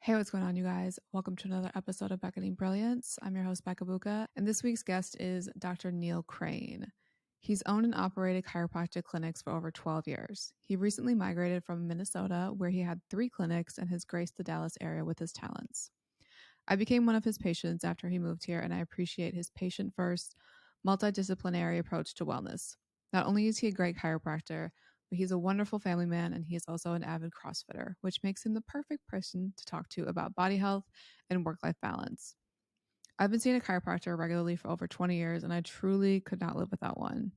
Hey, what's going on, you guys? Welcome to another episode of Beckoning Brilliance. I'm your host, Becca, and this week's guest is Dr. Neil Crane. He's owned and operated chiropractic clinics for over 12 years. He recently migrated from Minnesota, where he had 3 clinics, and has graced the Dallas area with his talents. I became one of his patients after he moved here, and I appreciate his patient-first, multidisciplinary approach to wellness. Not only is he a great chiropractor, but he's a wonderful family man, and he is also an avid CrossFitter, which makes him the perfect person to talk to about body health and work-life balance. I've been seeing a chiropractor regularly for over 20 years, and I truly could not live without one.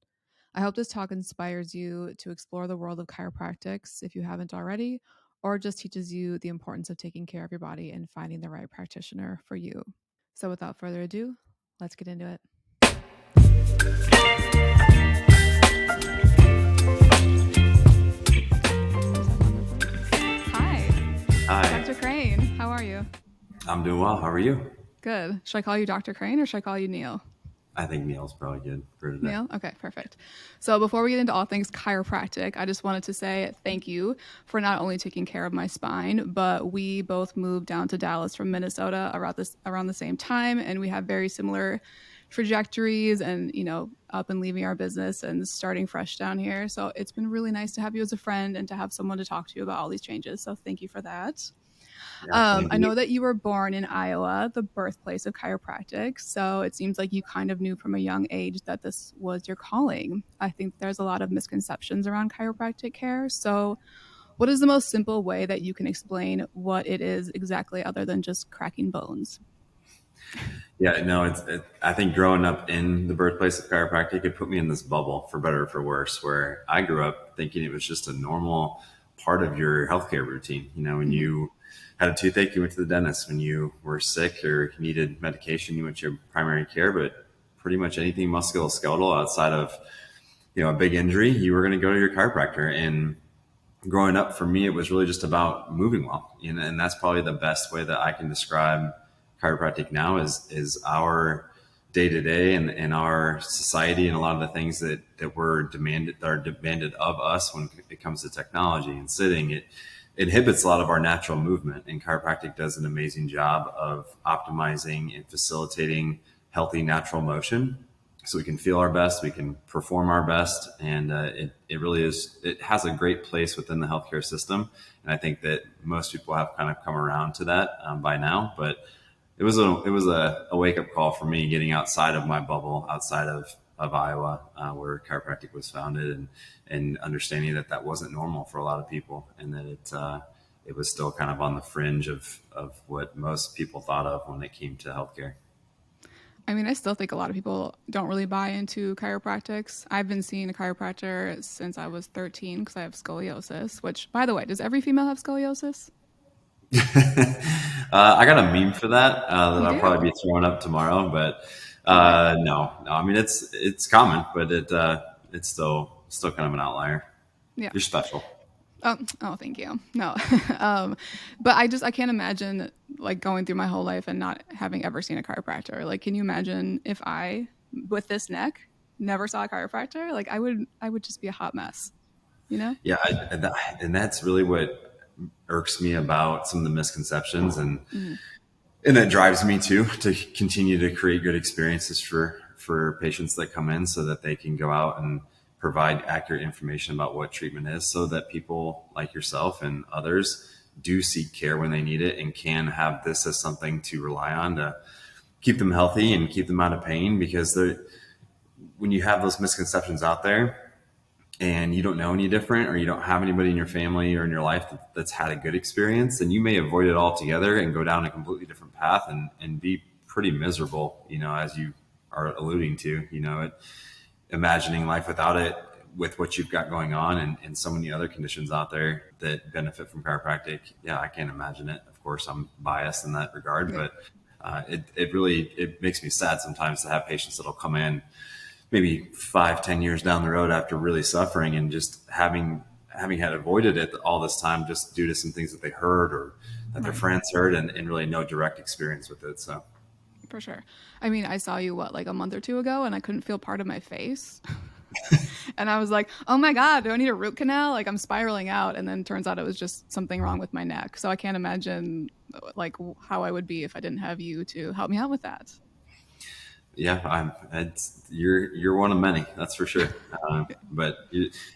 I hope this talk inspires you to explore the world of chiropractics if you haven't already, or just teaches you the importance of taking care of your body and finding the right practitioner for you. So without further ado, let's get into it. Hi, Dr. Crane. How are you? I'm doing well. How are you? Good. Should I call you Dr. Crane or should I call you Neil? I think Neil's probably good for today. Neil? Okay, perfect. So before we get into all things chiropractic, I just wanted to say thank you for not only taking care of my spine, but we both moved down to Dallas from Minnesota around the same time, and we have very similar trajectories and, up and leaving our business and starting fresh down here. So it's been really nice to have you as a friend and to have someone to talk to about all these changes. So thank you for that. I know that you were born in Iowa, the birthplace of chiropractic. So it seems like you kind of knew from a young age that this was your calling. I think there's a lot of misconceptions around chiropractic care. So what is the most simple way that you can explain what it is exactly other than just cracking bones? Yeah, no, I think growing up in the birthplace of chiropractic, it put me in this bubble, for better or for worse, where I grew up thinking it was just a normal part of your healthcare routine. When you had a toothache, you went to the dentist. When you were sick or needed medication, you went to your primary care. But pretty much anything musculoskeletal outside of, a big injury, you were going to go to your chiropractor. And growing up for me, it was really just about moving well. And that's probably the best way that I can describe chiropractic now is our day to day and our society and a lot of the things that are demanded of us when it comes to technology and sitting. It inhibits a lot of our natural movement, and chiropractic does an amazing job of optimizing and facilitating healthy natural motion so we can feel our best, we can perform our best. And it really is, it has a great place within the healthcare system. And I think that most people have kind of come around to that by now, but it was a wake up call for me getting outside of my bubble, outside of Iowa, where chiropractic was founded, and understanding that wasn't normal for a lot of people, and that it was still kind of on the fringe of what most people thought of when it came to healthcare. I mean, I still think a lot of people don't really buy into chiropractics. I've been seeing a chiropractor since I was 13 because I have scoliosis, which, by the way, does every female have scoliosis? I got a meme for that I'll do? probably be throwing up tomorrow, but no. I mean, it's common, but it's still kind of an outlier. Yeah. You're special. Oh, thank you. No, but I can't imagine like going through my whole life and not having ever seen a chiropractor. Like, can you imagine if I, with this neck, never saw a chiropractor? Like, I would just be a hot mess, Yeah, and that's really what irks me about some of the misconceptions, and that drives me to continue to create good experiences for patients that come in, so that they can go out and provide accurate information about what treatment is, so that people like yourself and others do seek care when they need it and can have this as something to rely on to keep them healthy and keep them out of pain. Because when you have those misconceptions out there and you don't know any different, or you don't have anybody in your family or in your life that's had a good experience, then you may avoid it altogether and go down a completely different path and be pretty miserable, as you are alluding to, imagining life without it, with what you've got going on and so many other conditions out there that benefit from chiropractic. Yeah, I can't imagine it. Of course, I'm biased in that regard, but it makes me sad sometimes to have patients that'll come in maybe 5-10 years down the road after really suffering and just having had avoided it all this time, just due to some things that they heard or that their friends heard, and really no direct experience with it. So for sure. I mean, I saw you like a month or two ago, and I couldn't feel part of my face. And I was like, oh my God, do I need a root canal? Like, I'm spiraling out. And then turns out it was just something wrong with my neck. So I can't imagine like how I would be if I didn't have you to help me out with that. Yeah, you're one of many, that's for sure. But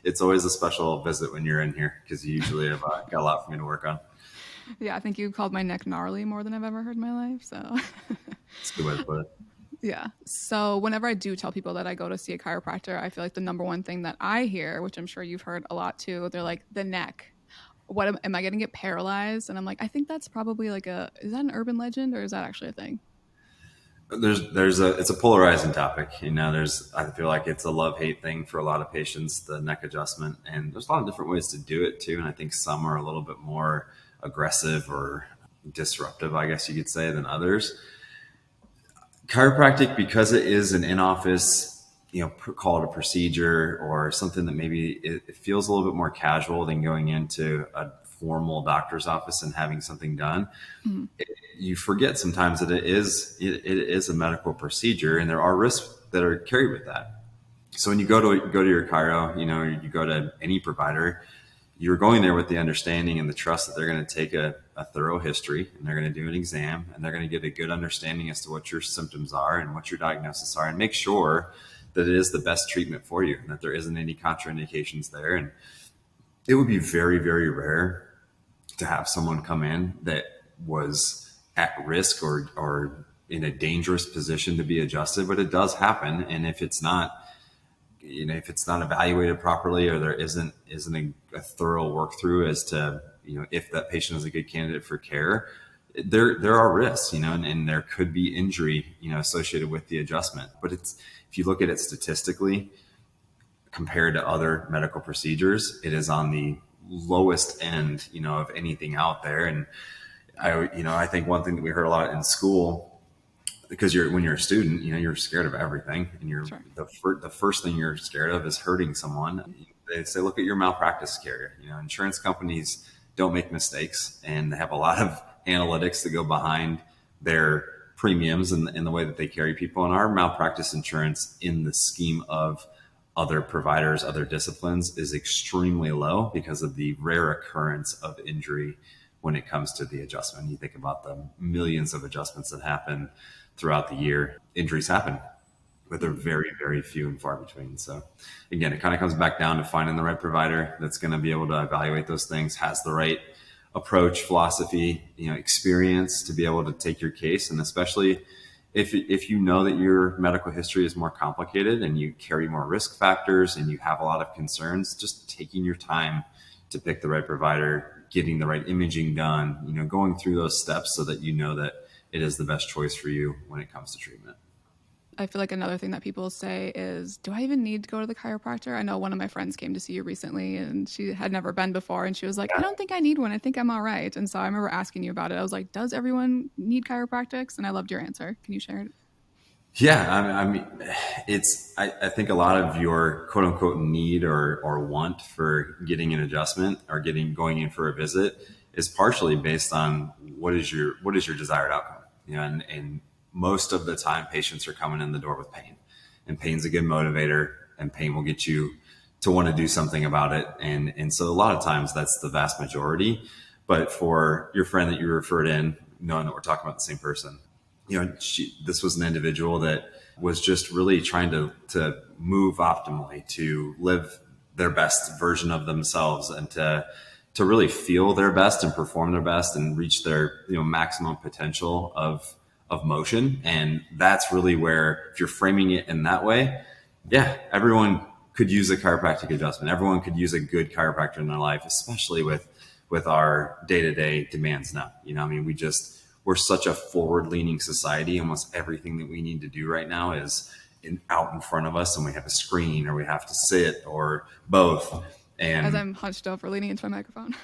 it's always a special visit when you're in here because you usually have got a lot for me to work on. Yeah, I think you called my neck gnarly more than I've ever heard in my life. So, It's a good way to put it. yeah. So, whenever I do tell people that I go to see a chiropractor, I feel like the number one thing that I hear, which I'm sure you've heard a lot too, they're like, the neck. What am I going to get paralyzed? And I'm like, I think that's probably like is that an urban legend or is that actually a thing? It's a polarizing topic. I feel like it's a love-hate thing for a lot of patients, the neck adjustment, and there's a lot of different ways to do it too. And I think some are a little bit more aggressive or disruptive, I guess you could say, than others. Chiropractic, because it is an in-office, call it a procedure or something that maybe it feels a little bit more casual than going into a formal doctor's office and having something done. Mm-hmm. You forget sometimes that it is a medical procedure, and there are risks that are carried with that. So when you go to your chiro, you go to any provider, you're going there with the understanding and the trust that they're going to take a thorough history, and they're going to do an exam, and they're going to get a good understanding as to what your symptoms are and what your diagnosis are, and make sure that it is the best treatment for you and that there isn't any contraindications there. And it would be very, very rare to have someone come in that was at risk or in a dangerous position to be adjusted, but it does happen. And if it's not evaluated properly, or there isn't a thorough work through as to, if that patient is a good candidate for care, there are risks, and there could be injury, associated with the adjustment. But if you look at it statistically compared to other medical procedures, it is on the lowest end, of anything out there. And I think one thing that we heard a lot in school, because when you're a student, you're scared of everything, and Sure. the first thing you're scared of is hurting someone. They say, look at your malpractice carrier. Insurance companies don't make mistakes, and they have a lot of analytics that go behind their premiums and the way that they carry people. And our malpractice insurance, in the scheme of other providers, other disciplines, is extremely low because of the rare occurrence of injury when it comes to the adjustment. You think about the millions of adjustments that happen throughout the year. Injuries happen, but they're very, very few and far between. So again, it kind of comes back down to finding the right provider that's going to be able to evaluate those things, has the right approach, philosophy, experience to be able to take your case. And especially if you know that your medical history is more complicated and you carry more risk factors and you have a lot of concerns, just taking your time to pick the right provider, getting the right imaging done, going through those steps so that that it is the best choice for you when it comes to treatment. I feel like another thing that people say is, do I even need to go to the chiropractor? I know one of my friends came to see you recently and she had never been before. And she was like, I don't think I need one. I think I'm all right. And so I remember asking you about it. I was like, does everyone need chiropractics? And I loved your answer. Can you share it? Yeah, I mean, I think a lot of your quote unquote need or want for getting an adjustment or going in for a visit is partially based on what is your desired outcome. And most of the time patients are coming in the door with pain, and pain's a good motivator, and pain will get you to want to do something about it. And so a lot of times that's the vast majority. But for your friend that you referred in, knowing that we're talking about the same person, this was an individual that was just really trying to move optimally, to live their best version of themselves, and to really feel their best and perform their best and reach their maximum potential of motion. And that's really where, if you're framing it in that way, yeah, everyone could use a chiropractic adjustment. Everyone could use a good chiropractor in their life, especially with our day-to-day demands now. We're such a forward-leaning society. Almost everything that we need to do right now is out in front of us, and we have a screen, or we have to sit, or both. And as I'm hunched over leaning into my microphone.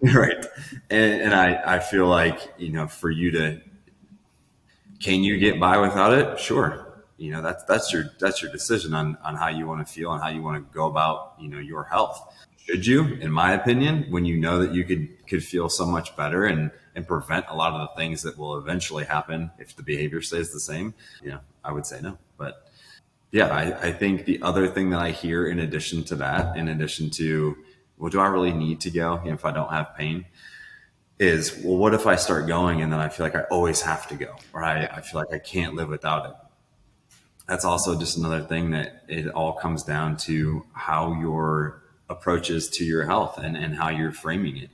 right. And I feel like, for you to, can you get by without it? Sure. That's your decision on how you want to feel and how you want to go about, your health. Should you, in my opinion, when you know that you could feel so much better and prevent a lot of the things that will eventually happen if the behavior stays the same, I would say no. But yeah, I think the other thing that I hear in addition to that, well, do I really need to go if I don't have pain? is, well, what if I start going and then I feel like I always have to go, or Yeah. I feel like I can't live without it? That's also just another thing that it all comes down to how your approaches to your health and how you're framing it.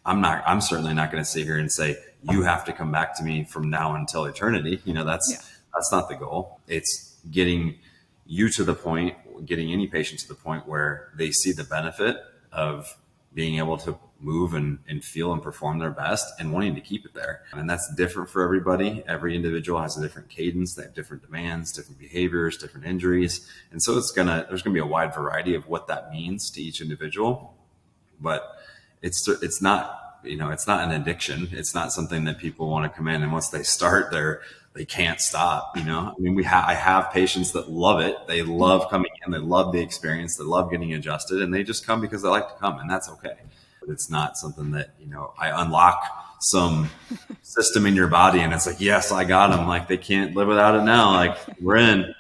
I'm certainly not going to sit here and say, you have to come back to me from now until eternity. Yeah. That's not the goal. It's getting you to the point, getting any patient to the point where they see the benefit of being able to move and feel and perform their best and wanting to keep it there. And that's different for everybody. Every individual has a different cadence. They have different demands, different behaviors, different injuries. And so there's going to be a wide variety of what that means to each individual. But it's not, it's not an addiction. It's not something that people want to come in and once they start, they can't stop. I mean, I have patients that love it. They Mhm. love coming in. They love the experience. They love getting adjusted, and they just come because they like to come, and that's okay. But it's not something that, I unlock some system in your body and it's like, yes, I got them. Like they can't live without it now. Like we're in.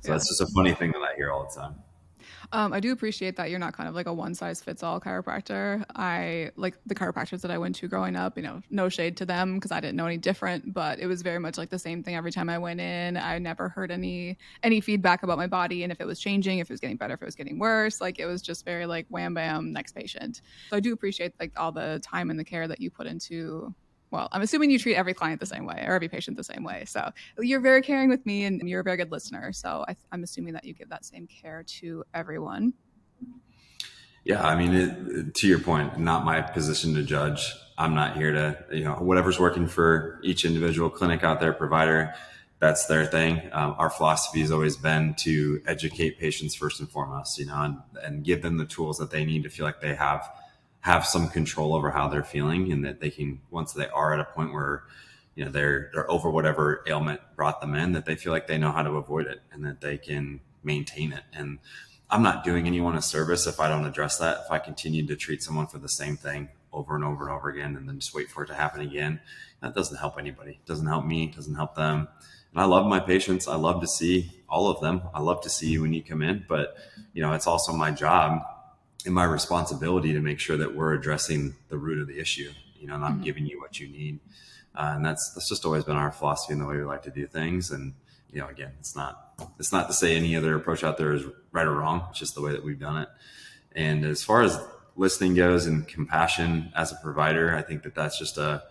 So Yeah. that's just a funny thing that I hear all the time. I do appreciate that you're not kind of like a one size fits all chiropractor. I like the chiropractors that I went to growing up, no shade to them because I didn't know any different, but it was very much like the same thing every time I went in. I never heard any feedback about my body and if it was changing, if it was getting better, if it was getting worse. Like it was just very like wham bam, next patient. So I do appreciate like all the time and the care that you put into, well, I'm assuming you treat every client the same way or every patient the same way. So you're very caring with me and you're a very good listener. So I'm assuming that you give that same care to everyone. Yeah, I mean, to your point, not my position to judge. I'm not here to, whatever's working for each individual clinic out there, provider, that's their thing. Our philosophy has always been to educate patients first and foremost, and give them the tools that they need to feel like they have some control over how they're feeling, and that they can, once they are at a point where they're over whatever ailment brought them in, that they feel like they know how to avoid it and that they can maintain it. And I'm not doing anyone a service if I don't address that. If I continue to treat someone for the same thing over and over and over again and then just wait for it to happen again, that doesn't help anybody. It doesn't help me. It doesn't help them. And I love my patients. I love to see all of them. I love to see you when you come in, but it's also my job and my responsibility to make sure that we're addressing the root of the issue, and I'm Mhm. giving you what you need. And that's just always been our philosophy and the way we like to do things. And again, it's not to say any other approach out there is right or wrong. It's just the way that we've done it. And as far as listening goes and compassion as a provider, I think that that's just a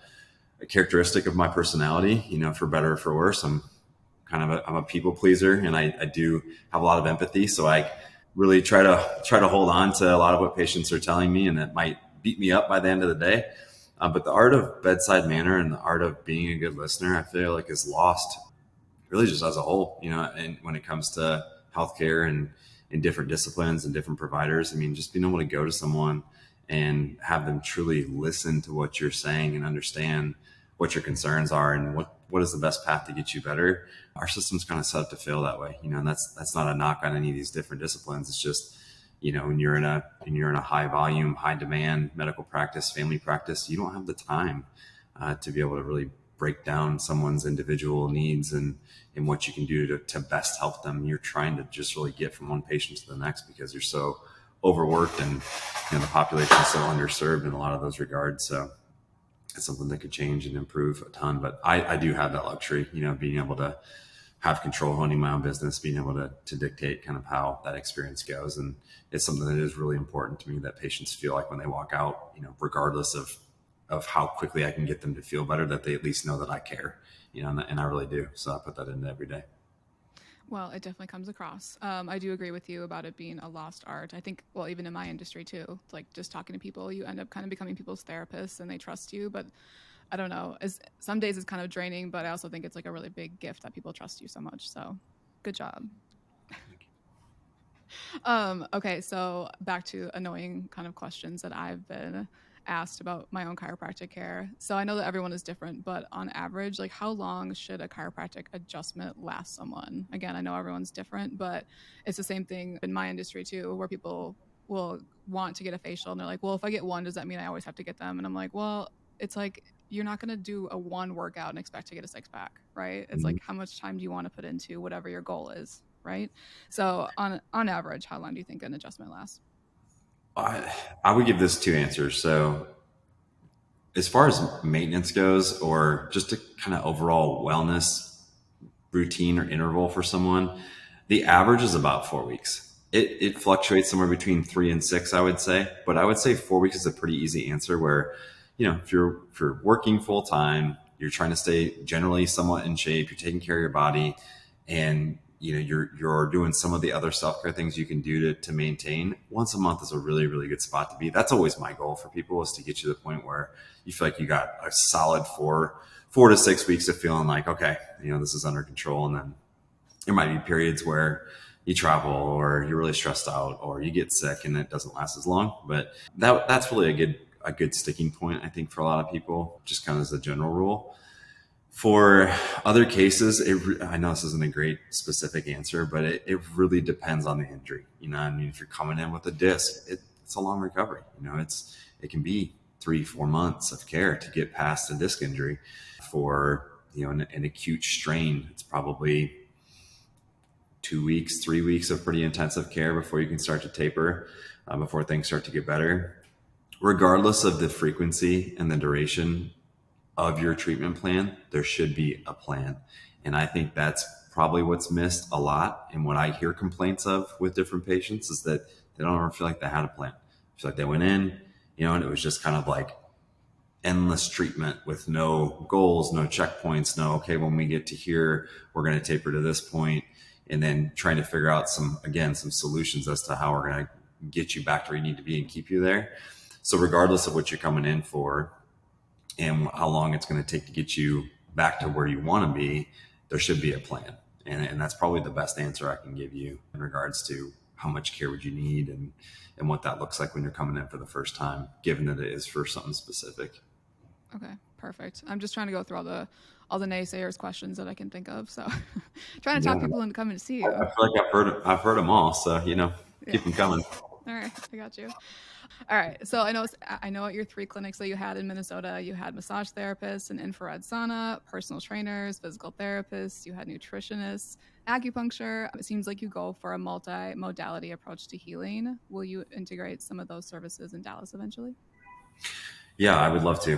characteristic of my personality. For better or for worse, I'm a people pleaser, and I do have a lot of empathy. So I really try to hold on to a lot of what patients are telling me, and it might beat me up by the end of the day. But the art of bedside manner and the art of being a good listener, I feel like is lost really just as a whole, and when it comes to healthcare and in different disciplines and different providers. I mean, just being able to go to someone and have them truly listen to what you're saying and understand what your concerns are and what is the best path to get you better. Our system's kind of set up to fail that way, and that's not a knock on any of these different disciplines. It's just, when you're in a high volume, high demand medical practice, family practice, you don't have the time to be able to really break down someone's individual needs and what you can do to best help them. You're trying to just really get from one patient to the next because you're so overworked, and the population is so underserved in a lot of those regards. So it's something that could change and improve a ton. But I do have that luxury, being able to have control, owning my own business, being able to dictate kind of how that experience goes. And it's something that is really important to me that patients feel like when they walk out, regardless of how quickly I can get them to feel better, that they at least know that I care, and I really do. So I put that into every day. Well, it definitely comes across. I do agree with you about it being a lost art. I think, well, even in my industry too, it's like just talking to people, you end up kind of becoming people's therapists and they trust you. But I don't know, some days it's kind of draining, but I also think it's like a really big gift that people trust you so much. So good job. Okay, so back to annoying kind of questions that I've been asked about my own chiropractic care. So I know that everyone is different, but on average, like how long should a chiropractic adjustment last someone? Again, I know everyone's different, but it's the same thing in my industry too, where people will want to get a facial and they're like, well, if I get one, does that mean I always have to get them? And I'm like, well, it's like you're not going to do a one workout and expect to get a six pack, right? It's like how much time do you want to put into whatever your goal is, right? So on average, how long do you think an adjustment lasts? I, I would give this two answers. So as far as maintenance goes, or just a kind of overall wellness routine or interval for someone, the average is about 4 weeks. It fluctuates somewhere between 3 and 6, I would say, but I would say 4 weeks is a pretty easy answer. Where, if you're working full time, you're trying to stay generally somewhat in shape, you're taking care of your body, and you're doing some of the other self-care things you can do to maintain. Once a month is a really, really good spot to be. That's always my goal for people, is to get you to the point where you feel like you got a solid 4 to 6 weeks of feeling like, okay, this is under control. And then there might be periods where you travel, or you're really stressed out, or you get sick, and it doesn't last as long. But that's really a good sticking point, I think, for a lot of people, just kind of as a general rule. For other cases, I know this isn't a great specific answer, but it really depends on the injury. I mean, if you're coming in with a disc, it's a long recovery. It can be 3-4 months of care to get past a disc injury. For an acute strain, it's probably 2 weeks, 3 weeks of pretty intensive care before you can start to taper, before things start to get better. Regardless of the frequency and the duration of your treatment plan, there should be a plan. And I think that's probably what's missed a lot. And what I hear complaints of with different patients is that they don't ever feel like they had a plan. I feel like they went in, and it was just kind of like endless treatment with no goals, no checkpoints, no, okay, when we get to here, we're going to taper to this point, and then trying to figure out some solutions as to how we're going to get you back to where you need to be and keep you there. So regardless of what you're coming in for and how long it's going to take to get you back to where you want to be, there should be a plan. And that's probably the best answer I can give you in regards to how much care would you need, and what that looks like when you're coming in for the first time, given that it is for something specific. Okay, perfect. I'm just trying to go through all the naysayers questions that I can think of. So trying to talk people into coming to see you. I feel like I've heard them all. So, keep them coming. All right, I got you. All right, so I know at your 3 clinics that you had in Minnesota, you had massage therapists, an infrared sauna, personal trainers, physical therapists, you had nutritionists, acupuncture. It seems like you go for a multi-modality approach to healing. Will you integrate some of those services in Dallas eventually? Yeah, I would love to.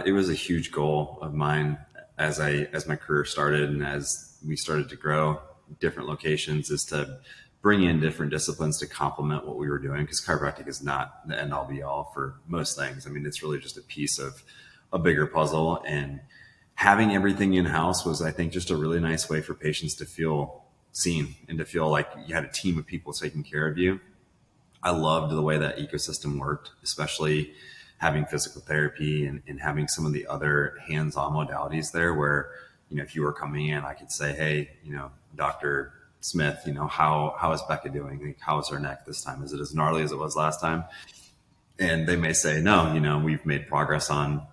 It was a huge goal of mine as my career started, and as we started to grow different locations, is to bring in different disciplines to complement what we were doing, because chiropractic is not the end all be all for most things. I mean, it's really just a piece of a bigger puzzle, and having everything in house was, I think, just a really nice way for patients to feel seen and to feel like you had a team of people taking care of you. I loved the way that ecosystem worked, especially having physical therapy and having some of the other hands-on modalities there, where, if you were coming in, I could say, hey, Dr. Smith, how is Becca doing? Like, how is her neck this time? Is it as gnarly as it was last time? And they may say, no, we've made progress on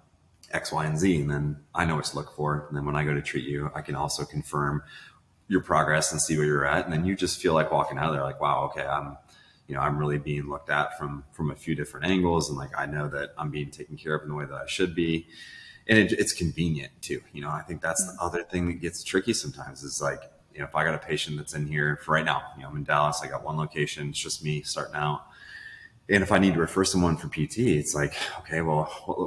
X, Y, and Z. And then I know what to look for. And then when I go to treat you, I can also confirm your progress and see where you're at. And then you just feel like walking out of there like, wow, okay, I'm really being looked at from a few different angles. And like, I know that I'm being taken care of in the way that I should be. And it's convenient too. I think that's the other thing that gets tricky sometimes, is like, if I got a patient that's in here for right now, I'm in Dallas, I got one location, it's just me starting out. And if I need to refer someone for PT, it's like, okay, well,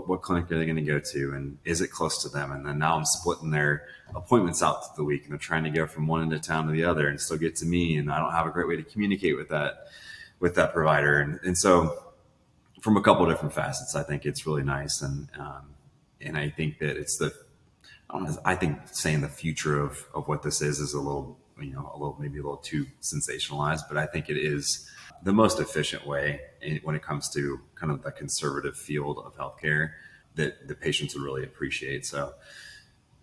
what clinic are they going to go to? And is it close to them? And then now I'm splitting their appointments out to the week, and they're trying to go from one end of town to the other and still get to me. And I don't have a great way to communicate with that provider. And so from a couple of different facets, I think it's really nice. And I think that I think saying the future of what this is a little, maybe a little too sensationalized, but I think it is the most efficient way when it comes to kind of the conservative field of healthcare that the patients would really appreciate. So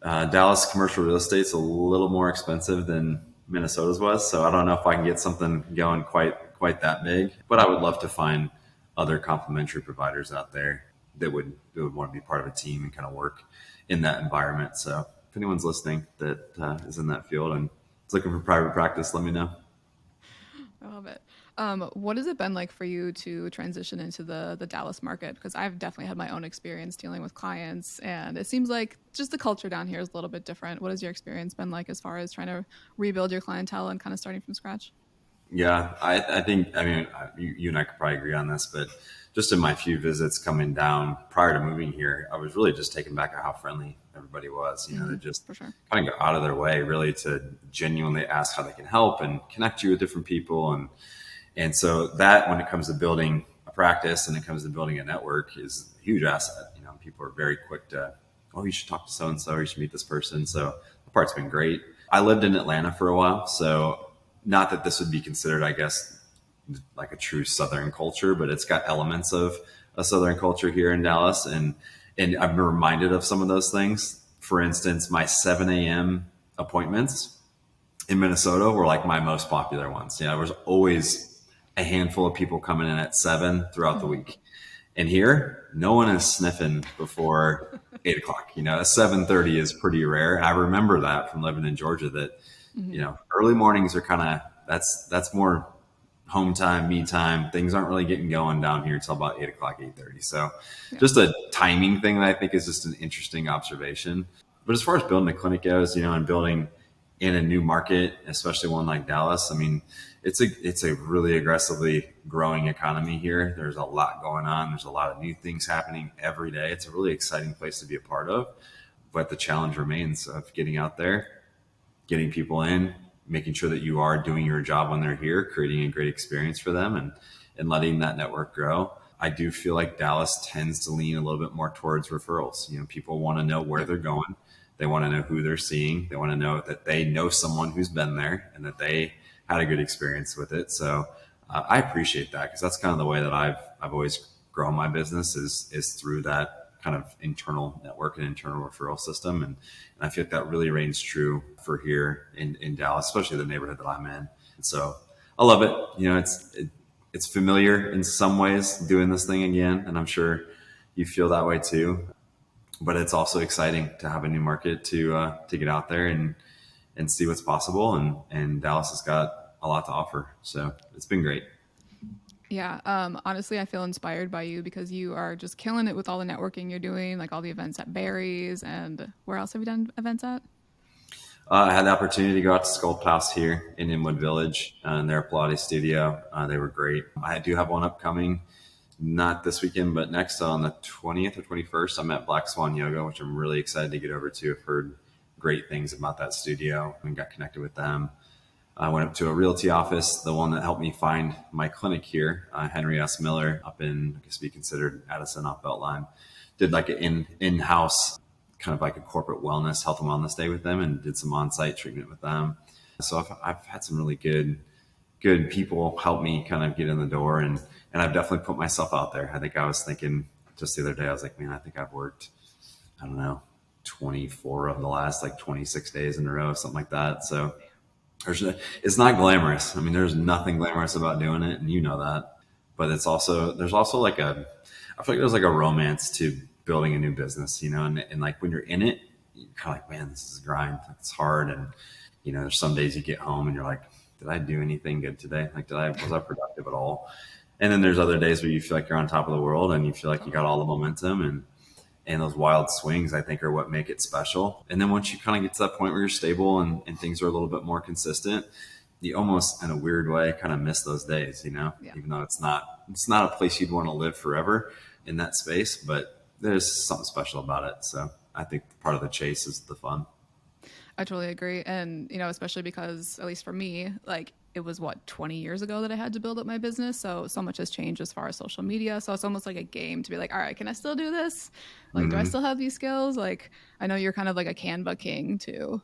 Dallas commercial real estate's a little more expensive than Minnesota's was. So I don't know if I can get something going quite that big, but I would love to find other complementary providers out there that would want to be part of a team and kind of work in that environment. So if anyone's listening that is in that field and is looking for private practice, let me know. I love it. What has it been like for you to transition into the Dallas market? Because I've definitely had my own experience dealing with clients, and it seems like just the culture down here is a little bit different. What has your experience been like as far as trying to rebuild your clientele and kind of starting from scratch? Yeah, I think, I mean, you and I could probably agree on this, but just in my few visits coming down prior to moving here, I was really just taken back at how friendly everybody was. You know, they just For sure. kind of go out of their way really to genuinely ask how they can help and connect you with different people. And so that, when it comes to building a practice and it comes to building a network, is a huge asset. You know, people are very quick to, oh, you should talk to so and so, or you should meet this person. So the part's been great. I lived in Atlanta for a while, so not that this would be considered, I guess, like a true Southern culture, but it's got elements of a Southern culture here in Dallas, and I'm reminded of some of those things. For instance, my 7 a.m. appointments in Minnesota were like my most popular ones. You know, there was always a handful of people coming in at 7 throughout the Mm-hmm. week. And here, no one is sniffing before 8 o'clock. You know, 7:30 is pretty rare. I remember that from living in Georgia that, Mm-hmm. you know, early mornings are kind of, that's more home time, me time. Things aren't really getting going down here until about 8 o'clock, 8:30. So Yeah. just a timing thing that I think is just an interesting observation. But as far as building a clinic goes, you know, and building in a new market, especially one like Dallas, I mean, it's a really aggressively growing economy here. There's a lot going on. There's a lot of new things happening every day. It's a really exciting place to be a part of. But the challenge remains of getting out there, getting people in, making sure that you are doing your job when they're here, creating a great experience for them, and letting that network grow. I do feel like Dallas tends to lean a little bit more towards referrals. You know, people want to know where Yeah. they're going. They want to know who they're seeing. They want to know that they know someone who's been there and that they had a good experience with it. So I appreciate that, because that's kind of the way that I've always grown my business is through that kind of internal network and internal referral system. And I feel like that really reigns true for here in Dallas, especially the neighborhood that I'm in. And so I love it. You know, it's familiar in some ways doing this thing again, and I'm sure you feel that way too. But it's also exciting to have a new market to get out there and see what's possible. And Dallas has got a lot to offer, so it's been great. Yeah. Honestly, I feel inspired by you because you are just killing it with all the networking you're doing, like all the events at Barry's, and where else have you done events at? I had the opportunity to go out to Sculpt House here in Inwood Village and their Pilates studio. They were great. I do have one upcoming, not this weekend, but next on the 20th or 21st. I'm at Black Swan Yoga, which I'm really excited to get over to. I've heard great things about that studio and got connected with them. I went up to a realty office, the one that helped me find my clinic here, Henry S. Miller, up in, I guess, be considered Addison off Beltline. Did like an in-house kind of like a corporate wellness, health and wellness day with them, and did some on-site treatment with them. So I've had some really good people help me kind of get in the door, and I've definitely put myself out there. I think I was thinking just the other day, I was like, man, I think I've worked, I don't know, 24 of the last like 26 days in a row, something like that. So it's not glamorous. I mean, there's nothing glamorous about doing it, and you know that. But there's also like I feel like there's like a romance to building a new business, you know, and like when you're in it, you're kind of like, man, this is a grind. It's hard, and you know, there's some days you get home and you're like, did I do anything good today? Like, was I productive at all? And then there's other days where you feel like you're on top of the world and you feel like you got Totally. all the momentum, and those wild swings, I think, are what make it special. And then once you kind of get to that point where you're stable and things are a little bit more consistent, you almost, in a weird way, kind of miss those days, you know, Yeah. even though it's not a place you'd want to live forever in that space, but there's something special about it. So I think part of the chase is the fun. I totally agree. And, especially because, at least for me, like it was what, 20 years ago that I had to build up my business. So much has changed as far as social media. So it's almost like a game to be like, all right, can I still do this? Like, do I Mm-hmm. still have these skills? Like, I know you're kind of like a Canva king too.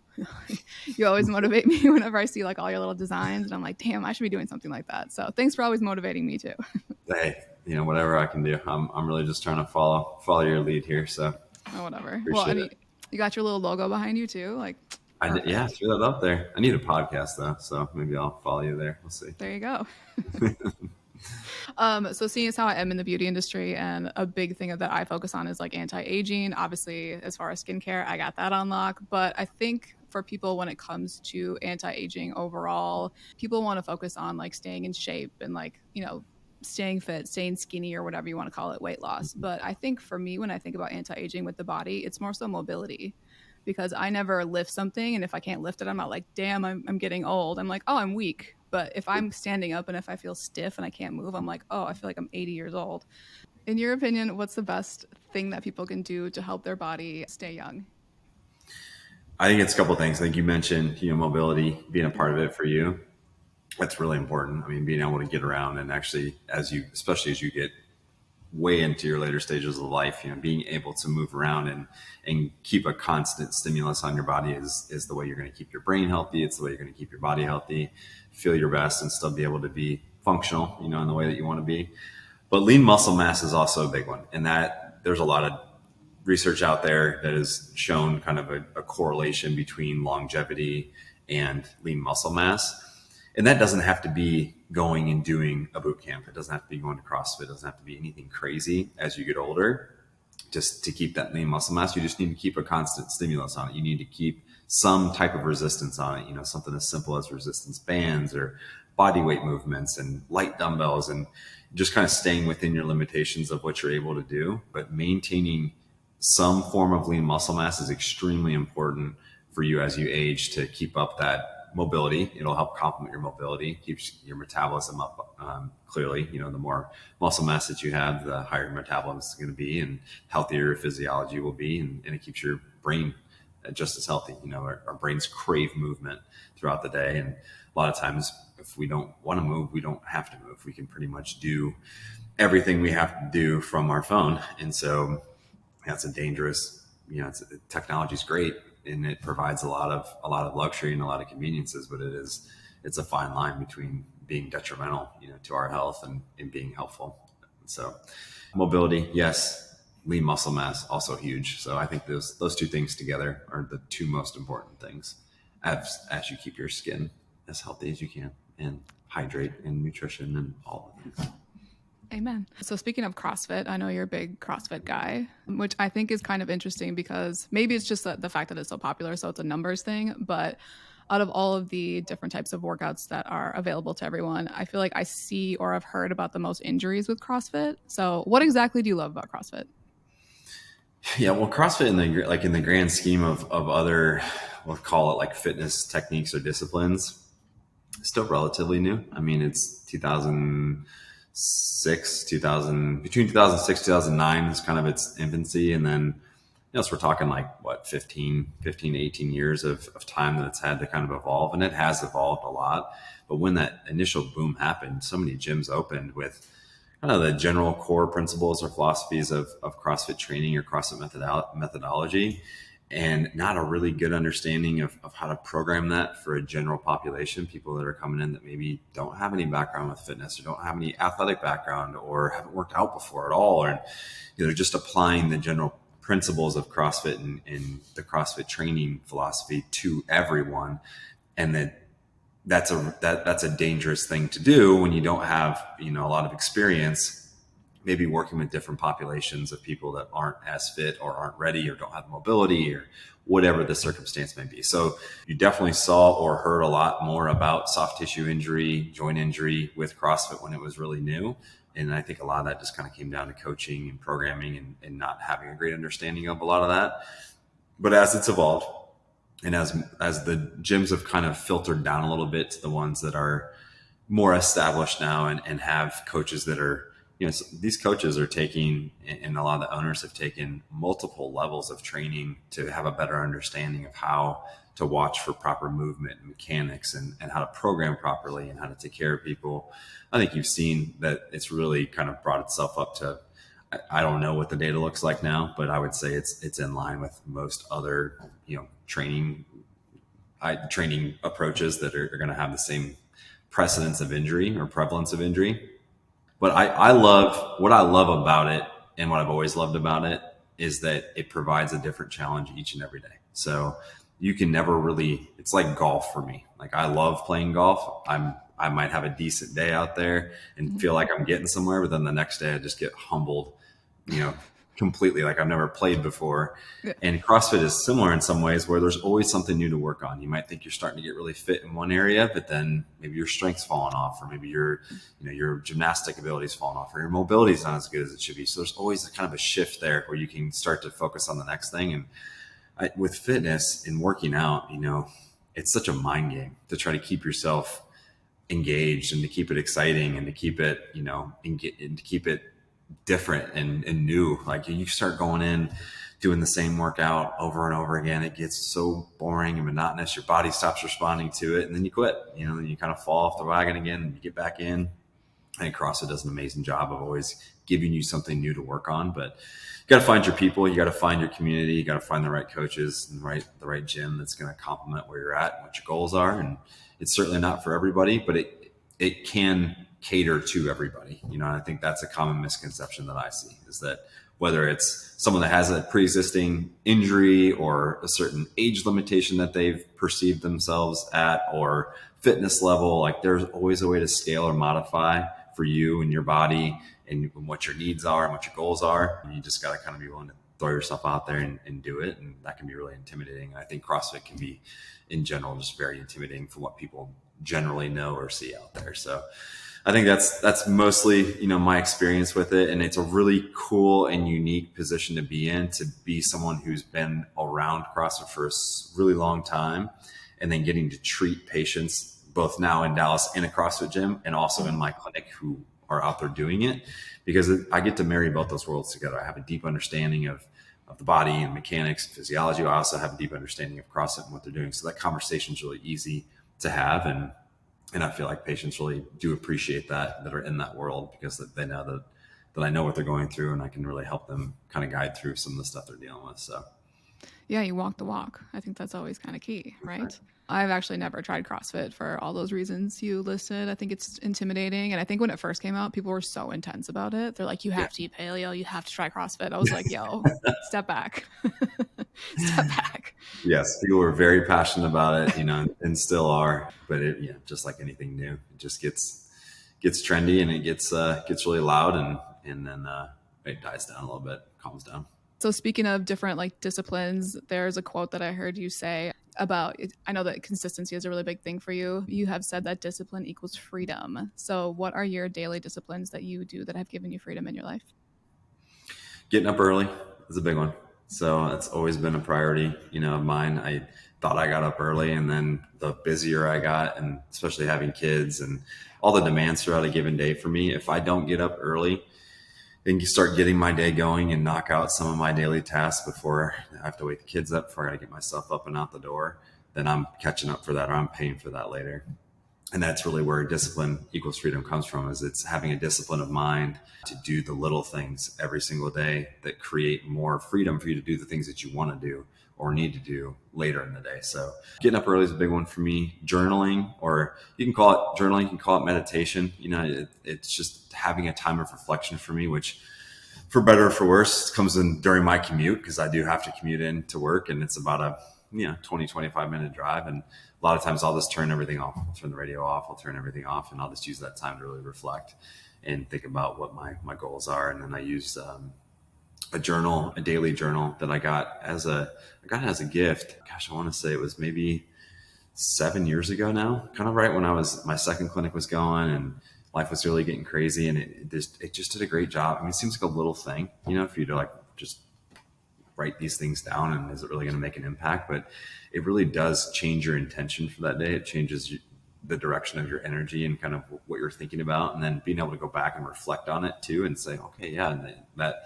You always motivate me whenever I see like all your little designs. And I'm like, damn, I should be doing something like that. So thanks for always motivating me too. Hey, you know, whatever I can do. I'm really just trying to follow your lead here. So Oh, whatever. Well, I appreciate mean, it. you got your little logo behind you too. Like, Yeah, perfect. threw that up there. I need a podcast though, so maybe I'll follow you there. We'll see. There you go. So seeing as how I am in the beauty industry, and a big thing that I focus on is like anti-aging. Obviously, as far as skincare, I got that on lock. But I think for people, when it comes to anti-aging overall, people want to focus on like staying in shape and like, staying fit, staying skinny, or whatever you want to call it, weight loss. But I think for me, when I think about anti-aging with the body, it's more so mobility, because I never lift something. And if I can't lift it, I'm not like, damn, I'm getting old. I'm like, oh, I'm weak. But if I'm standing up and if I feel stiff and I can't move, I'm like, oh, I feel like I'm 80 years old. In your opinion, what's the best thing that people can do to help their body stay young? I think it's a couple of things. I think you mentioned, mobility being a part of it for you. That's really important. I mean, being able to get around and actually, especially as you get way into your later stages of life, being able to move around and keep a constant stimulus on your body is the way you're going to keep your brain healthy. It's the way you're going to keep your body healthy, feel your best, and still be able to be functional, in the way that you want to be. But lean muscle mass is also a big one. And that there's a lot of research out there that has shown kind of a correlation between longevity and lean muscle mass. And that doesn't have to be going and doing a boot camp. It doesn't have to be going to CrossFit. It doesn't have to be anything crazy as you get older. Just to keep that lean muscle mass, you just need to keep a constant stimulus on it. You need to keep some type of resistance on it, something as simple as resistance bands or body weight movements and light dumbbells, and just kind of staying within your limitations of what you're able to do. But maintaining some form of lean muscle mass is extremely important for you as you age to keep up that mobility. It'll help complement your mobility, keeps your metabolism up. Clearly, the more muscle mass that you have, the higher your metabolism is going to be and healthier your physiology will be. And it keeps your brain just as healthy. Our brains crave movement throughout the day. And a lot of times, if we don't want to move, we don't have to move. We can pretty much do everything we have to do from our phone. And so that's a dangerous, technology is great and it provides a lot of luxury and a lot of conveniences, but it's a fine line between being detrimental, to our health and being helpful. So mobility, yes. Lean muscle mass, also huge. So I think those two things together are the two most important things as you keep your skin as healthy as you can and hydrate and nutrition and all the things. Amen. So speaking of CrossFit, I know you're a big CrossFit guy, which I think is kind of interesting because maybe it's just the fact that it's so popular, so it's a numbers thing. But out of all of the different types of workouts that are available to everyone, I feel like I see or I've heard about the most injuries with CrossFit. So what exactly do you love about CrossFit? Yeah, well, CrossFit in the grand scheme of other, we'll call it like fitness techniques or disciplines, still relatively new. I mean, it's between 2006, 2009 is kind of its infancy. And then, so we're talking like what, 15 to 18 years of time that it's had to kind of evolve. And it has evolved a lot. But when that initial boom happened, so many gyms opened with kind of the general core principles or philosophies of CrossFit training or CrossFit methodology, and not a really good understanding of how to program that for a general population, people that are coming in that maybe don't have any background with fitness or don't have any athletic background or haven't worked out before at all, or they're just applying the general principles of CrossFit and the CrossFit training philosophy to everyone. And that's a dangerous thing to do when you don't have, a lot of experience, maybe working with different populations of people that aren't as fit or aren't ready or don't have mobility or whatever the circumstance may be. So you definitely saw or heard a lot more about soft tissue injury, joint injury with CrossFit when it was really new. And I think a lot of that just kind of came down to coaching and programming and not having a great understanding of a lot of that. But as it's evolved, and as the gyms have kind of filtered down a little bit to the ones that are more established now and have coaches that are, so these coaches are taking, and a lot of the owners have taken multiple levels of training to have a better understanding of how to watch for proper movement and mechanics and how to program properly and how to take care of people. I think you've seen that it's really kind of brought itself up to, I don't know what the data looks like now, but I would say it's in line with most other, training approaches that are going to have the same precedence of injury or prevalence of injury. But I love what I love about it, and what I've always loved about it is that it provides a different challenge each and every day. So you can never really, it's like golf for me. Like I love playing golf. I might have a decent day out there and feel like I'm getting somewhere, but then the next day I just get humbled, completely, like I've never played before. Yeah. And CrossFit is similar in some ways where there's always something new to work on. You might think you're starting to get really fit in one area, but then maybe your strength's falling off, or maybe your gymnastic ability's falling off, or your mobility's not as good as it should be. So there's always kind of a shift there where you can start to focus on the next thing. And with fitness and working out, it's such a mind game to try to keep yourself engaged and to keep it exciting and to keep it, and to keep it different and new. Like you start going in doing the same workout over and over again, it gets so boring and monotonous. Your body stops responding to it, and then you quit. Then you kind of fall off the wagon again, and you get back in. I think CrossFit does an amazing job of always giving you something new to work on, but you got to find your people, you got to find your community, you got to find the right coaches and the right gym that's going to complement where you're at and what your goals are. And it's certainly not for everybody, but it can cater to everybody. And I think that's a common misconception that I see, is that whether it's someone that has a pre-existing injury or a certain age limitation that they've perceived themselves at, or fitness level, like there's always a way to scale or modify for you and your body and what your needs are and what your goals are. And you just got to kind of be willing to throw yourself out there and do it. And that can be really intimidating. I think CrossFit can be, in general, just very intimidating for what people generally know or see out there. So I think that's mostly, my experience with it. And it's a really cool and unique position to be in, to be someone who's been around CrossFit for a really long time, and then getting to treat patients both now in Dallas in a CrossFit gym and also in my clinic who are out there doing it, because I get to marry both those worlds together. I have a deep understanding of the body and mechanics, physiology. I also have a deep understanding of CrossFit and what they're doing. So that conversation is really easy to have. And I feel like patients really do appreciate that are in that world, because they know that I know what they're going through, and I can really help them kind of guide through some of the stuff they're dealing with. So yeah, you walk the walk. I think that's always kind of key, right? I've actually never tried CrossFit for all those reasons you listed. I think it's intimidating. And I think when it first came out, people were so intense about it. They're like, you have to eat paleo, you have to try CrossFit. I was like, yo, step back. Step back. Yes, people were very passionate about it, and still are. But just like anything new, it just gets trendy, and it gets really loud, and then it dies down a little bit, calms down. So speaking of different disciplines, there's a quote that I heard you say about, I know that consistency is a really big thing for you. You have said that discipline equals freedom. So what are your daily disciplines that you do that have given you freedom in your life? Getting up early is a big one. So it's always been a priority, of mine. I thought I got up early, and then the busier I got, and especially having kids and all the demands throughout a given day for me, if I don't get up early and start getting my day going and knock out some of my daily tasks before I have to wake the kids up, before I got to get myself up and out the door, then I'm catching up for that, or I'm paying for that later. And that's really where discipline equals freedom comes from, is it's having a discipline of mind to do the little things every single day that create more freedom for you to do the things that you want to do or need to do later in the day. So getting up early is a big one for me. Journaling, or you can call it journaling, you can call it meditation. It's just having a time of reflection for me, which, for better or for worse, comes in during my commute, because I do have to commute in to work, and it's about a 20, 25 minute drive. And a lot of times I'll just turn everything off. I'll turn the radio off. I'll turn everything off, and I'll just use that time to really reflect and think about what my goals are. And then I use a daily journal that I got as a gift. Gosh, I want to say it was maybe 7 years ago now, kind of right when my second clinic was going and life was really getting crazy. And it just did a great job. I mean, it seems like a little thing, for you to just write these things down, and is it really going to make an impact? But it really does change your intention for that day. It changes the direction of your energy and kind of what you're thinking about. And then being able to go back and reflect on it too, and say, okay, yeah, that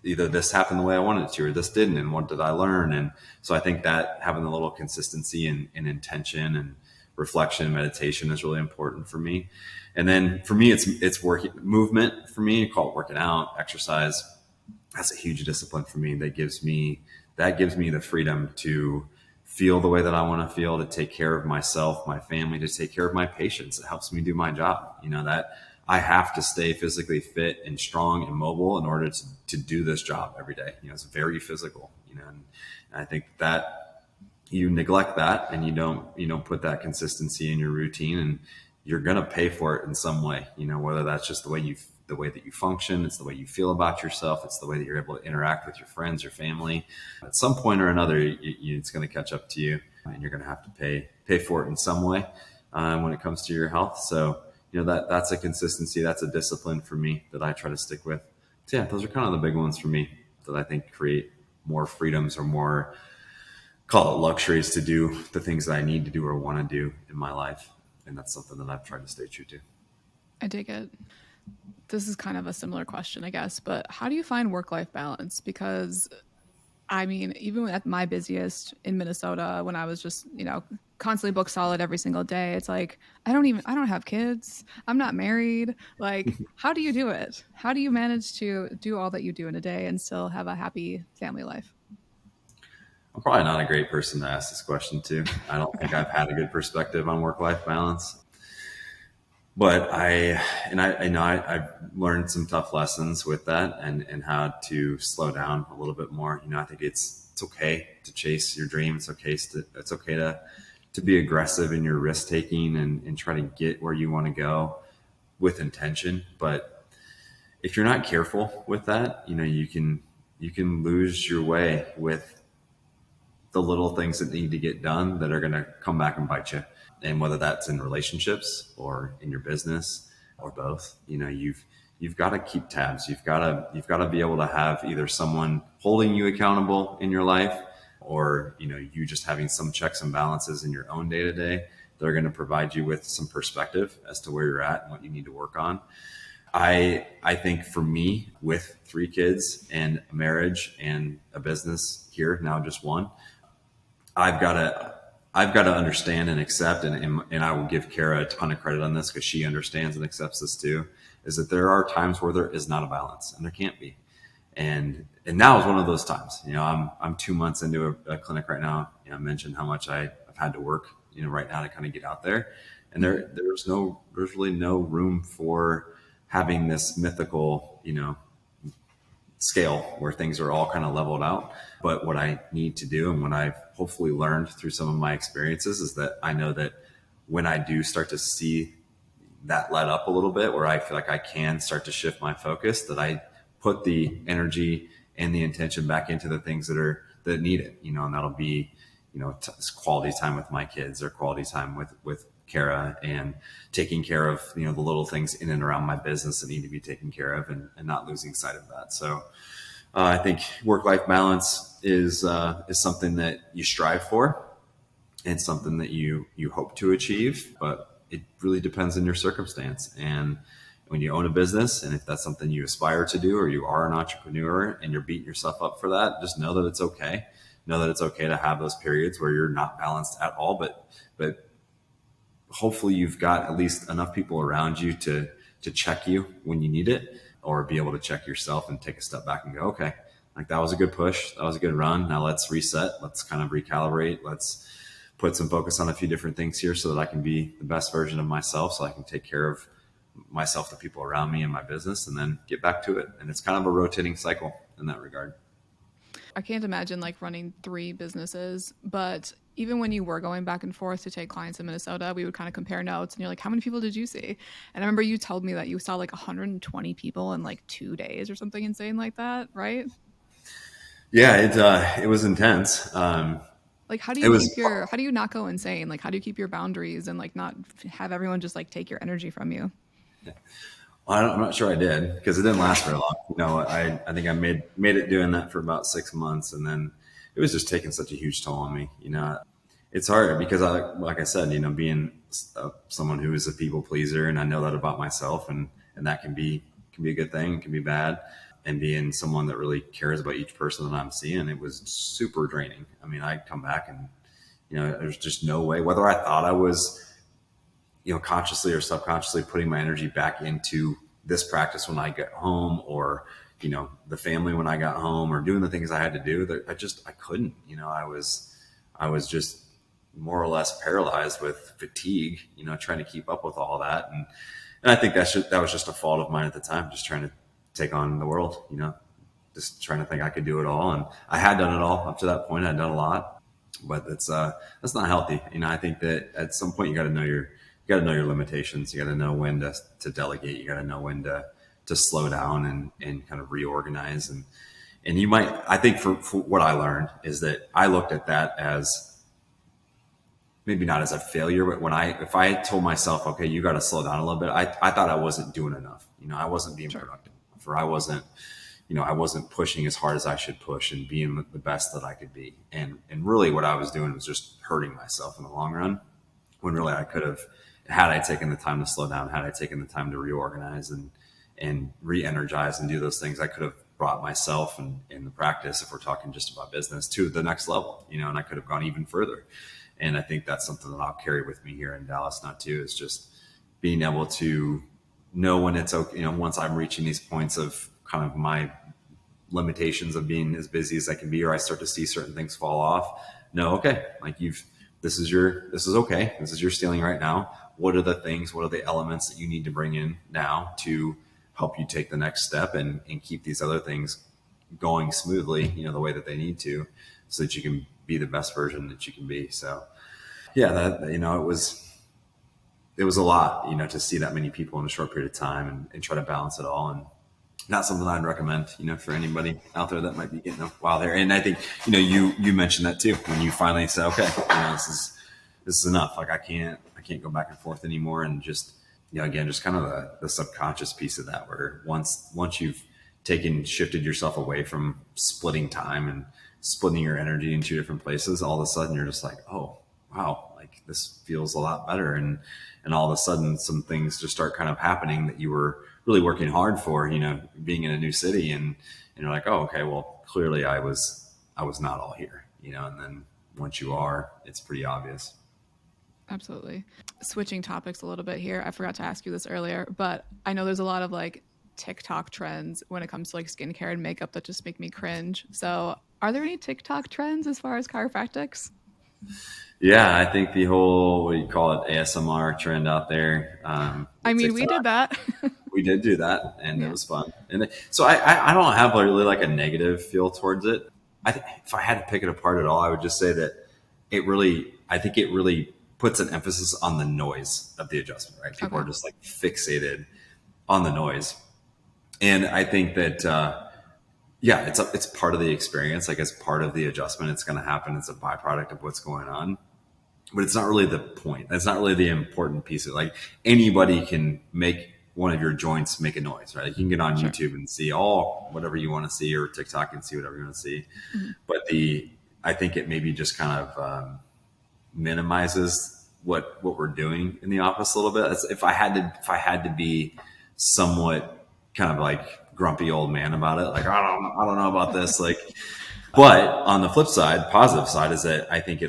either this happened the way I wanted it to, or this didn't, and what did I learn? And so I think that having a little consistency and intention and reflection and meditation is really important for me. And then for me, it's working, movement for me. I call it working out, exercise. That's a huge discipline for me. That gives me the freedom to feel the way that I want to feel, to take care of myself, my family, to take care of my patients. It helps me do my job. That I have to stay physically fit and strong and mobile in order to do this job every day. It's very physical, and I think that you neglect that, and you don't put that consistency in your routine, and you're going to pay for it in some way, whether that's just the way that you function, it's the way you feel about yourself, it's the way that you're able to interact with your friends, your family. At some point or another, it's going to catch up to you, and you're going to have to pay for it in some way when it comes to your health. So, that's a consistency, that's a discipline for me that I try to stick with. So yeah, those are kind of the big ones for me that I think create more freedoms, or more, call it luxuries, to do the things that I need to do or want to do in my life And that's something that I've tried to stay true to. I take it. This is kind of a similar question, I guess, but how do you find work-life balance? Because I mean, even at my busiest in Minnesota, when I was just, constantly booked solid every single day, it's like, I don't have kids. I'm not married. Like, how do you do it? How do you manage to do all that you do in a day and still have a happy family life? I'm probably not a great person to ask this question to. I don't think Okay. I've had a good perspective on work-life balance. But I've learned some tough lessons with that, and how to slow down a little bit more. I think it's okay to chase your dream. It's okay to be aggressive in your risk taking, and try to get where you want to go with intention. But if you're not careful with that, you can lose your way with the little things that need to get done that are going to come back and bite you. And whether that's in relationships or in your business or both, you've got to keep tabs. You've got to be able to have either someone holding you accountable in your life, or you just having some checks and balances in your own day to day that are going to provide you with some perspective as to where you're at and what you need to work on. I think for me, with 3 kids and a marriage and a business here now, just one, I've got to understand and accept, and I will give Kara a ton of credit on this because she understands and accepts this too, is that there are times where there is not a balance, and there can't be. And now is one of those times. I'm 2 months into a clinic right now. I mentioned how much I've had to work, right now to kind of get out there, and there's really no room for having this mythical, scale where things are all kind of leveled out. But what I need to do, and what I've hopefully learned through some of my experiences, is that I know that when I do start to see that let up a little bit, where I feel like I can start to shift my focus, that I put the energy and the intention back into the things that need it, and that'll be, quality time with my kids, or quality time with Kara, and taking care of, the little things in and around my business that need to be taken care of, and not losing sight of that. So I think work-life balance is something that you strive for, and something that you hope to achieve, but it really depends on your circumstance. And when you own a business, and if that's something you aspire to do, or you are an entrepreneur and you're beating yourself up for that, just know that it's okay. Know that it's okay to have those periods where you're not balanced at all, but hopefully you've got at least enough people around you to check you when you need it, or be able to check yourself and take a step back and go, okay, like, that was a good push. That was a good run. Now let's reset. Let's kind of recalibrate. Let's put some focus on a few different things here so that I can be the best version of myself, so I can take care of myself, the people around me, and my business, and then get back to it. And it's kind of a rotating cycle in that regard. I can't imagine like running 3 businesses, but even when you were going back and forth to take clients in Minnesota, we would kind of compare notes, and you're like, how many people did you see? And I remember you told me that you saw like 120 people in like 2 days or something insane like that, right? Yeah, it was intense. Like It was. how do you not go insane? Like how do you keep your boundaries and like not have everyone just like take your energy from you? I'm not sure I did, because it didn't last very long. I think I made it doing that for about 6 months, and then it was just taking such a huge toll on me. It's hard because like I said, being someone who is a people pleaser, and I know that about myself, and that can be a good thing, it can be bad. And being someone that really cares about each person that I'm seeing, it was super draining. I mean, I'd come back and, there's just no way, whether I thought I was, consciously or subconsciously putting my energy back into this practice when I get home, or, the family when I got home, or doing the things I had to do, that I couldn't, I was just more or less paralyzed with fatigue, trying to keep up with all that. And I think that was just a fault of mine at the time, just trying to take on the world, just trying to think I could do it all. And I had done it all up to that point. I'd done a lot, but that's not healthy. I think that at some point you got to know your limitations. You got to know when to delegate. You got to know when to slow down and kind of reorganize. And I think for what I learned is that I looked at that as, maybe not as a failure, but if I told myself, okay, you got to slow down a little bit, I thought I wasn't doing enough. I wasn't being Sure. productive, or I wasn't pushing as hard as I should push, and being the best that I could be. And really what I was doing was just hurting myself in the long run, when really I could have had I taken the time to slow down, had I taken the time to reorganize and re-energize and do those things, I could have brought myself and in the practice, if we're talking just about business, to the next level, and I could have gone even further. And I think that's something that I'll carry with me here in Dallas now too, is just being able to know when it's okay. Once I'm reaching these points of kind of my limitations of being as busy as I can be, or I start to see certain things fall off. No, okay, like this is okay. This is your ceiling right now. What are the elements that you need to bring in now to help you take the next step and keep these other things going smoothly, the way that they need to, so that you can be the best version that you can be. So yeah, it was a lot, to see that many people in a short period of time and try to balance it all. And not something I'd recommend, for anybody out there that might be getting a while there. And I think, you mentioned that too, when you finally say, okay, this is enough. Like I can't go back and forth anymore. And just, again, just kind of the subconscious piece of that, where once you've shifted yourself away from splitting time and splitting your energy in two different places, all of a sudden you're just like, oh, wow, like this feels a lot better. And all of a sudden some things just start kind of happening that you were really working hard for, being in a new city, and you're like, oh, okay, well, clearly I was not all here, and then once you are, it's pretty obvious. Absolutely. Switching topics a little bit here. I forgot to ask you this earlier, but I know there's a lot of like TikTok trends when it comes to like skincare and makeup that just make me cringe. So are there any TikTok trends as far as chiropractics? Yeah, I think the whole, what do you call it, ASMR trend out there. I mean, TikTok, we did that. we did do that, and it Yeah. was fun. And so I don't have really like a negative feel towards it. If I had to pick it apart at all, I would just say that I think it really puts an emphasis on the noise of the adjustment, right? People Okay. are just like fixated on the noise. And I think that, yeah, it's part of the experience. Like it's part of the adjustment. It's going to happen. It's a byproduct of what's going on, but it's not really the point. That's not really the important piece of it. Like anybody can make one of your joints make a noise, right? You can get on Sure. YouTube and see all whatever you want to see, or TikTok and see whatever you want to see. Mm-hmm. But I think it maybe just kind of minimizes what we're doing in the office a little bit. If I had to be somewhat kind of like grumpy old man about it, like I don't know about this, like. But on the flip side, positive side, is that I think it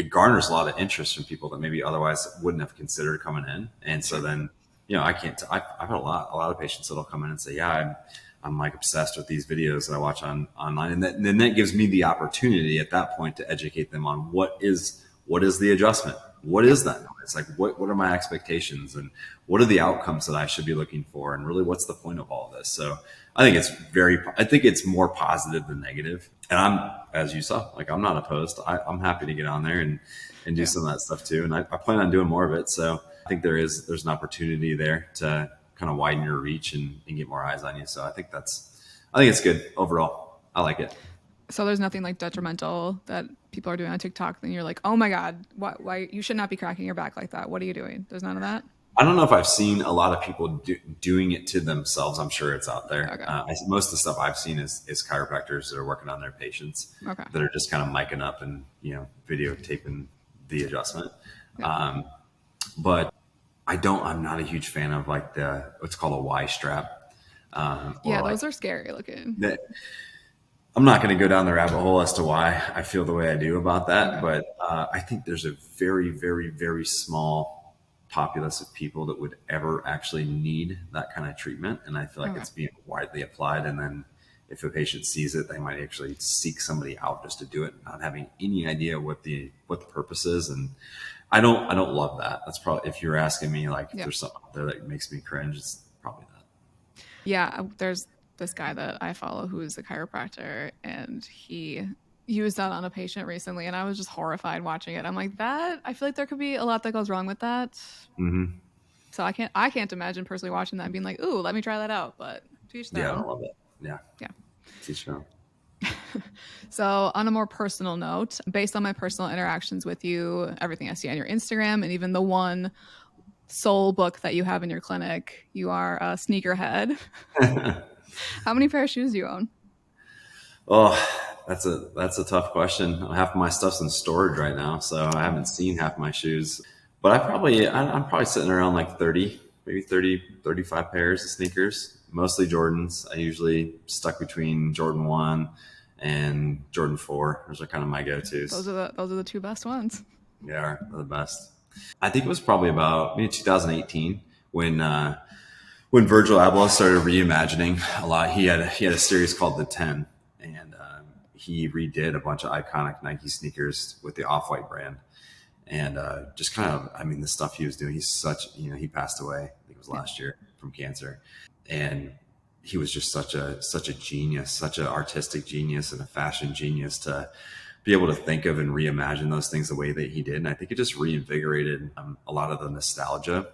garners a lot of interest from people that maybe otherwise wouldn't have considered coming in. And so then, I've had a lot of patients that'll come in and say, yeah, I'm like obsessed with these videos that I watch online. And then that gives me the opportunity at that point to educate them on what is the adjustment? What is that noise? Like what are my expectations, and what are the outcomes that I should be looking for? And really, what's the point of all of this? So I think it's more positive than negative. And as you saw, like I'm not opposed. I'm happy to get on there and do some of that stuff too. And I plan on doing more of it. So I think there's an opportunity there to kind of widen your reach and get more eyes on you. So I think it's good overall. I like it. So there's nothing like detrimental that people are doing on TikTok. Then you're like, oh my God, why you should not be cracking your back like that. What are you doing? There's none of that. I don't know if I've seen a lot of people doing it to themselves. I'm sure it's out there. Okay. Most of the stuff I've seen is chiropractors that are working on their patients, Okay. that are just kind of micing up and videotaping the adjustment. Yeah. But I'm not a huge fan of like what's called a Y strap. Yeah, those are scary looking. That. I'm not going to go down the rabbit hole as to why I feel the way I do about that, Okay. but I think there's a very, very, very small populace of people that would ever actually need that kind of treatment. And I feel like it's being widely applied. And then if a patient sees it, they might actually seek somebody out just to do it, not having any idea what the purpose is. And I don't love that. That's probably, if you're asking me, like, if there's something out there that makes me cringe, it's probably that. Yeah, there's this guy that I follow who is a chiropractor, and he used that on a patient recently, and I was just horrified watching it. I'm like, I feel like there could be a lot that goes wrong with that. Mm-hmm. So I can't imagine personally watching that and being like, ooh, let me try that out. But to each their Yeah, I own. don't love it. Yeah. Yeah. Teach them. So on a more personal note, based on my personal interactions with you, everything I see on your Instagram, and even the one soul book that you have in your clinic, you are a sneakerhead. How many pair of shoes do you own? Oh, that's a tough question. Half of my stuff's in storage right now, so I haven't seen half my shoes. But I'm probably sitting around like 30, maybe 30, 35 pairs of sneakers, mostly Jordans. I usually stuck between Jordan 1 and Jordan 4. Those are kind of my Those go-tos. are the two best ones. They are the best. I think it was probably about maybe 2018 when Virgil Abloh started reimagining a lot. He had a series called The 10, and he redid a bunch of iconic Nike sneakers with the Off-White brand. And just kind of, I mean, the stuff he was doing, he passed away, I think it was Yeah. last year from cancer. And he was just such a genius, such an artistic genius and a fashion genius to be able to think of and reimagine those things the way that he did. And I think it just reinvigorated a lot of the nostalgia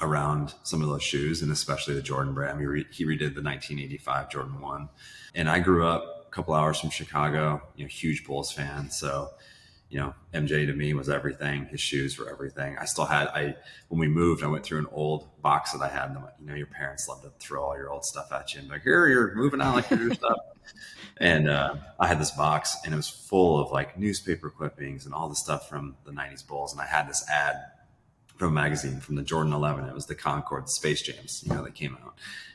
around some of those shoes, and especially the Jordan brand. I mean, he redid the 1985 Jordan 1. And I grew up a couple hours from Chicago, huge Bulls fan. So MJ to me was everything. His shoes were everything. When we moved, I went through an old box that I had. And your parents love to throw all your old stuff at you and like, here, you're moving out like your stuff. And I had this box, and it was full of like newspaper clippings and all the stuff from the 90s Bulls. And I had this ad from a magazine from the Jordan 11. It was the Concord Space Jams, that came out.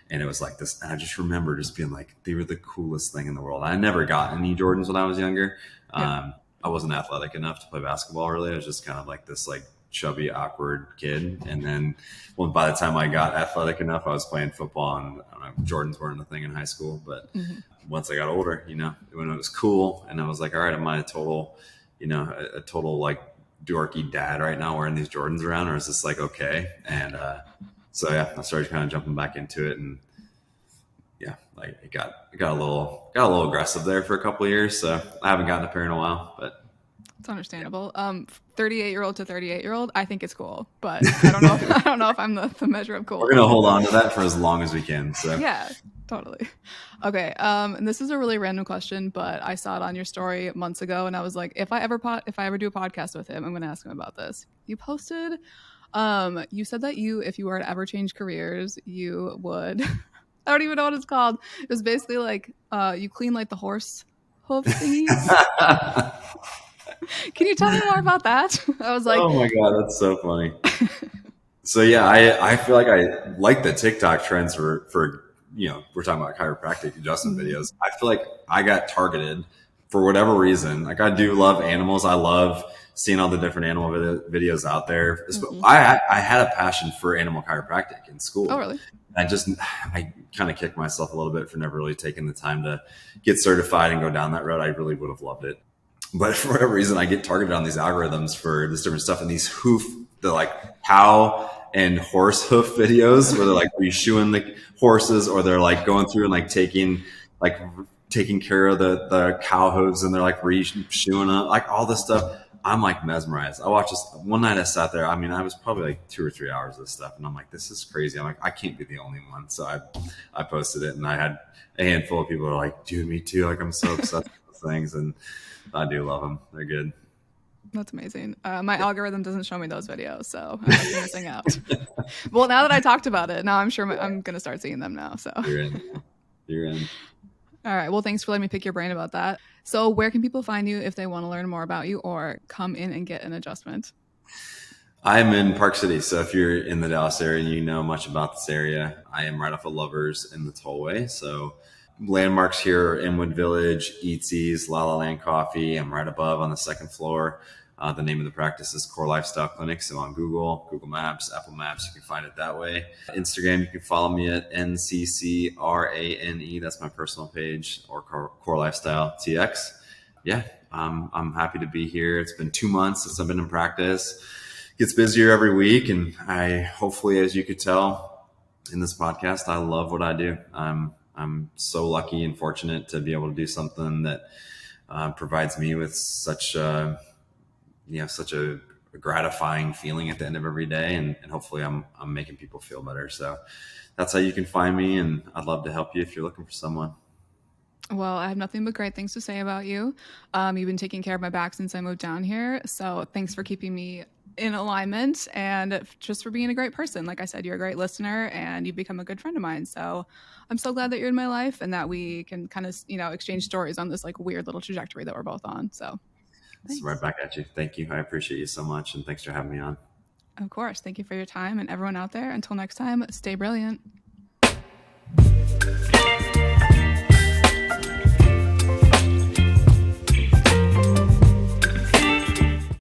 And it was like this. And I just remember just being like, they were the coolest thing in the world. I never got any Jordans when I was younger. Yeah. I wasn't athletic enough to play basketball really. I was just kind of like this like chubby, awkward kid. And then by the time I got athletic enough, I was playing football, and I don't know, Jordans weren't a thing in high school. But once I got older, when it was cool, and I was like, all right, am I a total like dorky dad right now wearing these Jordans around, or is this like okay? And so yeah, I started kind of jumping back into it, and yeah, like it got a little aggressive there for a couple of years. So I haven't gotten a pair in a while, but It's understandable. 38-year-old to 38-year-old, I think it's cool, but I don't know. I don't know if I'm the measure of cool. we're gonna hold on to that for as long as we can. So Yeah, totally. Okay. And this is a really random question, but I saw it on your story months ago, and I was like, if I ever do a podcast with him, I'm going to ask him about this. You posted, you said that if you were to ever change careers, you would. I don't even know what it's called. It was basically like you clean like the horse hoof thingies. Can you tell me more about that? I was like, oh my god, that's so funny. So yeah, I feel like I like the TikTok trends for we're talking about chiropractic adjustment videos. I feel like I got targeted for whatever reason. Like I do love animals. I love seeing all the different animal videos out there. I had a passion for animal chiropractic in school. oh, really? I kind of kicked myself a little bit for never really taking the time to get certified and go down that road. I really would have loved it. But for whatever reason, I get targeted on these algorithms for this different stuff, and these the like cow and horse hoof videos where they're like reshoeing the horses, or they're like going through and like taking care of the cow hooves, and they're like reshoeing them, like all this stuff. I'm like mesmerized. I watched this one night. I sat there. I mean, I was probably like 2 or 3 hours of this stuff, and I'm like, this is crazy. I'm like, I can't be the only one. So I posted it, and I had a handful of people who are like, dude, me too. Like I'm so obsessed with those things, and I do love them. They're good. That's amazing. My algorithm doesn't show me those videos, so I'm missing out. Well, now that I talked about it, now I'm sure I'm going to start seeing them now. So You're in. You're in. All right. Well, thanks for letting me pick your brain about that. So where can people find you if they want to learn more about you or come in and get an adjustment? I'm in Park City. So if you're in the Dallas area and you know much about this area, I am right off of Lovers in the Tollway. So landmarks here, Inwood Village, Eatsy's, La La Land Coffee. I'm right above on the second floor. The name of the practice is Core Lifestyle Clinic. So on Google Maps, Apple Maps, you can find it that way. Instagram, you can follow me at NCCRANE. That's my personal page, or Core Lifestyle TX. Yeah, I'm happy to be here. It's been 2 months since I've been in practice. It gets busier every week, and hopefully, as you could tell in this podcast, I love what I do. I'm so lucky and fortunate to be able to do something that provides me with such a gratifying feeling at the end of every day, and hopefully I'm making people feel better. So that's how you can find me, and I'd love to help you if you're looking for someone. Well, I have nothing but great things to say about you. You've been taking care of my back since I moved down here. So thanks for keeping me in alignment and just for being a great person. Like I said, you're a great listener and you've become a good friend of mine. So I'm so glad that you're in my life and that we can kind of, exchange stories on this like weird little trajectory that we're both on. So It's right back at you. Thank you. I appreciate you so much. And thanks for having me on. Of course. Thank you for your time. And everyone out there, until next time, stay brilliant.